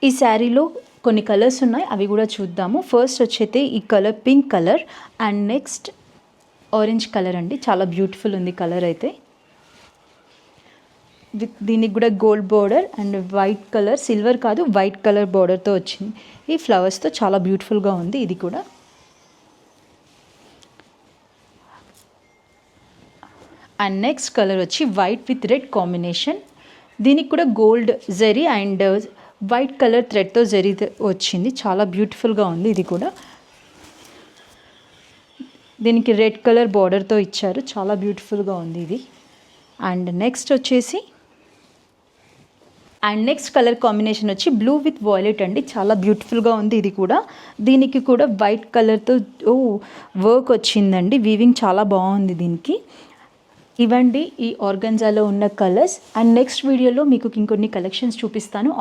ఈ శారీలో కొన్ని కలర్స్ ఉన్నాయి, అవి కూడా చూద్దాము. ఫస్ట్ వచ్చైతే ఈ colour pink colour and next orange colour అండి. చాలా బ్యూటిఫుల్ ఉంది కలర్ అయితే. దీనికి కూడా gold border and white colour, silver కాదు వైట్ కలర్ బోర్డర్తో వచ్చింది. ఈ ఫ్లవర్స్తో చాలా బ్యూటిఫుల్గా ఉంది ఇది కూడా. అండ్ నెక్స్ట్ కలర్ వచ్చి వైట్ విత్ రెడ్ కాంబినేషన్. దీనికి కూడా gold zari and white colour థ్రెడ్తో జరీ వచ్చింది. చాలా బ్యూటిఫుల్గా ఉంది ఇది కూడా. దీనికి రెడ్ కలర్ బార్డర్తో ఇచ్చారు. చాలా బ్యూటిఫుల్గా ఉంది ఇది. అండ్ నెక్స్ట్ వచ్చేసి నెక్స్ట్ కలర్ కాంబినేషన్ వచ్చి బ్లూ విత్ వాయిలెట్ అండి. చాలా బ్యూటిఫుల్గా ఉంది ఇది కూడా. దీనికి కూడా వైట్ కలర్తో వర్క్ వచ్చిందండి. వీవింగ్ చాలా బాగుంది దీనికి. ఇవండి ఈ ఆర్గంజాలో ఉన్న కలర్స్. అండ్ నెక్స్ట్ వీడియోలో మీకు ఇంకొన్ని కలెక్షన్స్ చూపిస్తాను.